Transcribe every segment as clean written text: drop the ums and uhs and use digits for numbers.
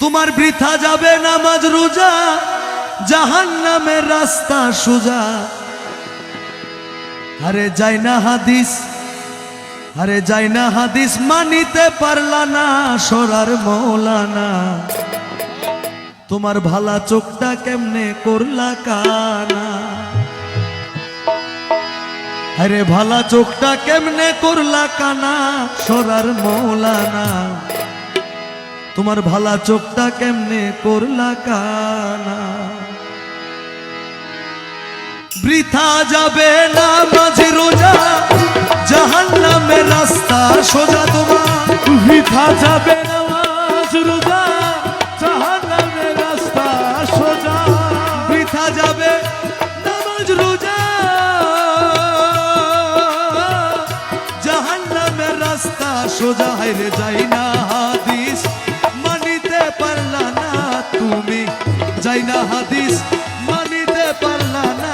তোমার বৃথা যাবে নামাজ রোজা, জাহান্নামের রাস্তা সোজা। আরে যাই না হাদিস, আরে যাই না হাদিস মানিতে পারলা না সরার মৌলানা। তোমার ভালা চোখটা কেমনে করলা কানা, আরে ভালা চোখটা কেমনে করলা কানা সরার মৌলানা। তোমার ভালা চোখটা কেমনে করলা কানা। বৃথা যাবে নামাজ রোজা, জাহান্নামের রাস্তা সোজা। তোমার বৃথা যাবে নামাজ রোজা, জাহান্নামের রাস্তা সোজা। বৃথা যাবে নামাজ রোজা, জাহান্নামের রাস্তা সোজা। হায়রে যাই না হাদিস মানিতে পারলা না তুমি, যাই না হাদিস মানিতে পারলা না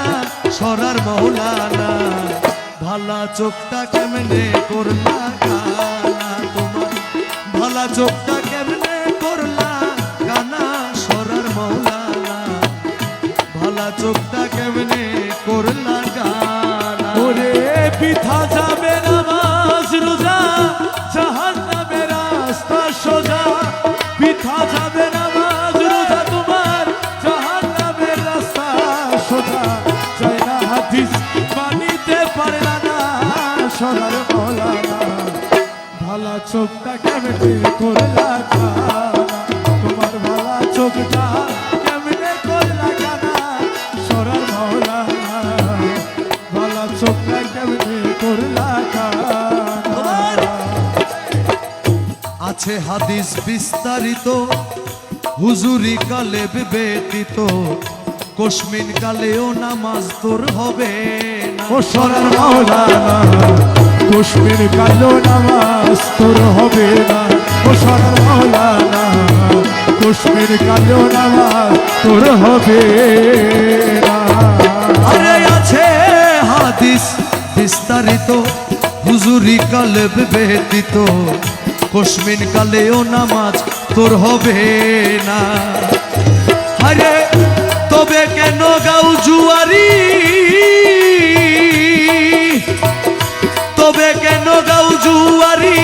সরার মৌলানা। ভালা চোখটা কেমনে করলা কানা, তোমার ভালা চোখটা কেমনে করলা কানা সরার মৌলানা। ভালা চোখটা কেমনে করলা কানা। ওরে বৃথা যাবে নামাজ রোজা, জাহান্নামের রাস্তা সোজা। বৃথা যাবে নামাজ রোজা তোমার, জাহান্নামের রাস্তা সোজা। চাই না হাদিস মানিতে পারলা না সরার মৌলানা। ভালা চোখটা কেমনে করলা কানা, তোমার ভালা চোখটা কেমনে করলা কানা সরার মৌলানা। ভালা চোখটা কেমনে করলা কানা। আছে হাদিস বিস্তারিত, হুজুরি কালে ব্যতীত, কসমিন কালেও নামাজ তোর হবে না। ও সরার মৌলানা, কসমিন কালো নামাজ তোর হবে না। ও সরার মৌলানা, কসমিন কালো নামাজ তোর হবে না। আরে আছে হাদিস বিস্তারিত, হুজুরি কালে ব্যতীত, কসমিন কালেও নামাজ তোর হবে না। আরে তবে কেন গাও জুয়ারি, তবে কেন গাও জুয়ারি,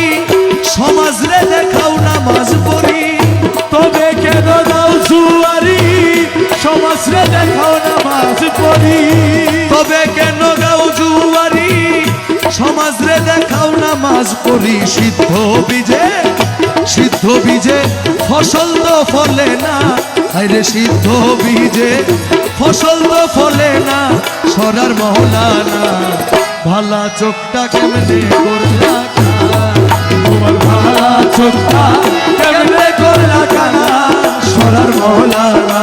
সমাজ রে দেখাও নামাজ পড়ি। তবে কেন দাও জুয়ারি, সমাজ রে দেখাও নামাজ পড়ি। তবে কেন গাও জুয়ারি, সমাজ রে দেখাও নামাজ পড়ি। সিদ্ধ বীজে, সিদ্ধ বীজে ফসল তো ফলে না, আরে সিদ্ধ বীজে ফসল তো ফলে না সরার মৌলানা। ভালা চোখটা কেমনে করলা কানা, তোমার ভালা চোখটা কেমনে করলা কানা সরার মৌলানা।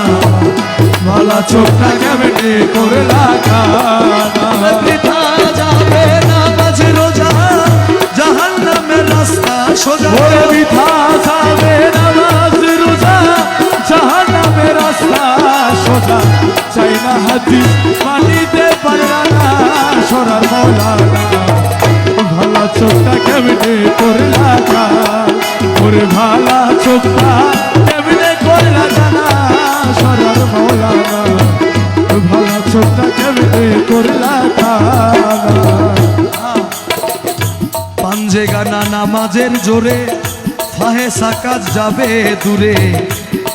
ভালা চোখটা কেমনে করলা কানা। বৃথা যাবে নামাজ রোজা, জাহান্নামের রাস্তা সোজা। ওরে বৃথা যাবে নামাজ রোজা, জাহান্নামের রাস্তা সোজা। চাই না হাদিস মানিতে পারলা না সরার মৌলানা। ভালা চোখটা কেমনে করলা কানা, ওরে ভালা চোখটা কেমনে করলা কানা সরার মৌলানা। ভালা চোখটা কেমনে করলা কানা। পাঞ্জে গানা নামাজের জোরে, ফাহে সাকাত যাবে দূরে,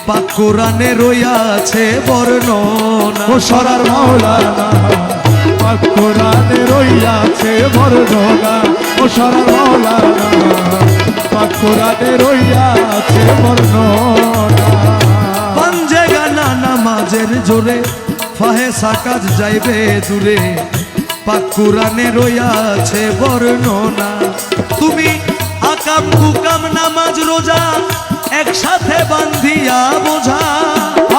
পাক কোরআনে রইয়াছে বর্ণনা। ও সরার মৌলানা, পাক কোরআনে রইয়াছে বর্ণনা। ও সরার মৌলানা, পাক কোরআনে রইয়াছে বর্ণনা। পাঞ্জে গানা নামাজের জোরে, ফাহে সাকাত যাইবে দূরে, পাক কোরআনে রইয়াছে বর্ণনা। তুমি আকাম কুকাম নামাজ রোজা একসাথে বান্ধিয়া বোঝা।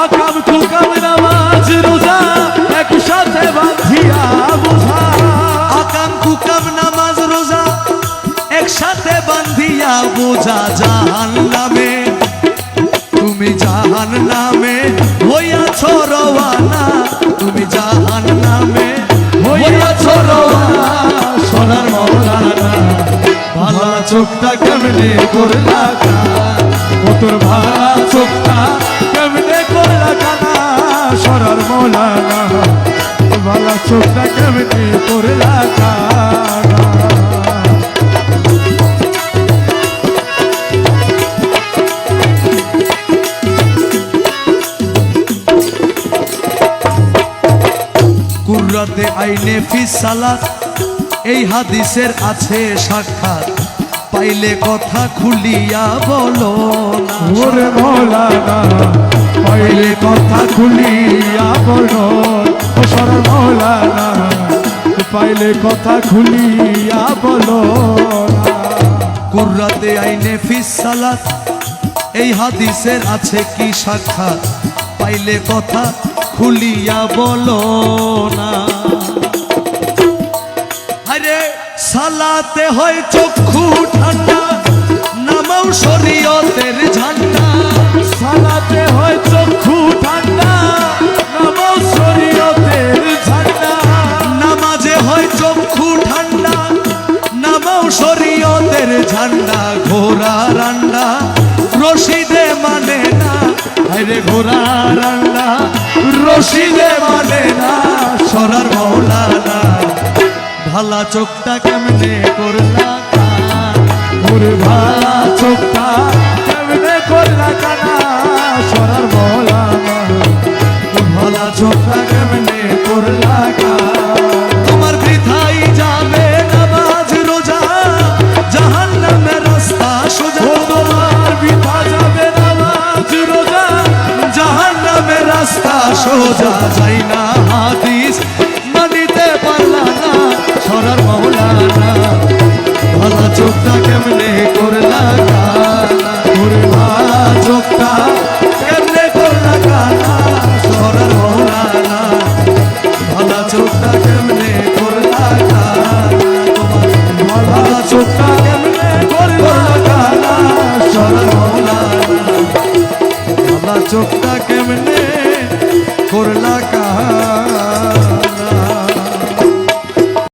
আকাম কুকাম নামাজ রোজা একসাথে বাঁধিয়া বোঝা। আকাম কুকাম নামাজ রোজা একসাথে বান্ধিয়া বোঝা। জাহান্নামে তুমি জাহান্নামে হইয়াছ রওয়ানা, তুমি জাহান্নামে হইয়াছ রওয়ানা সোনার মৌলানা। ভালা চোখটা কেমনে করলা কানা, ও তোর ভালা চোখটা কেমনে করলা কানা সরার মৌলানা ভালা চোখটা কেমনে করলা কানা কুররাতে আইনে ফিসালাত এই হাদিসের আছে সাক্ষাৎ পাইলে কথা খুলিয়া বলো না ওরে মৌলানা পাইলে কথা খুলিয়া বলো ও সরল মৌলানা পাইলে কথা খুলিয়া বলো না কুররাতে আইনে ফিসালাত এই হাদিসের আছে কি সাক্ষাৎ পাইলে কথা খুলিয়া বলো না আরে সালাতে হয় চক্ষু ঠান্ডা নামাও শরীয়তের ঝান্ডা সালাতে হয় চক্ষু ঠান্ডা নামাও শরীয়তের ঝান্ডা নামাজে হয় চক্ষু ঠান্ডা নামাও শরীয়তের ঝান্ডা ঘোড়া রান্ডা রশিদে মানে না আরে ঘোড়া রান্ডা রশিদে মানে না সরার মৌলানা ভালা চোখটা কেমনে করলা ওরে ভালা চোখটা কেমনে করলা কানা সরার মৌলানা ভালা চোখটা কেমনে করলা তোমার বৃথাই যাবে নামাজ রোজা জাহান্নামের রাস্তা সোজা ও তোমার বিধা যাবে নামাজ রোজা জাহান্নামের রাস্তা সোজা যাই না হাদিস মানিতে পারলা না সরার মৌলানা ভালা চোখটা কেমনে করলা কানা ওরে ভালা চোখটা কেমনে করলা কানা সরার মৌলানা ভালা চোখটা কেমনে করলা কানা তোমার ভালা চোখটা কেমনে করলা কানা সরার মৌলানা ভালা চোখটা কেমনে করলা কানা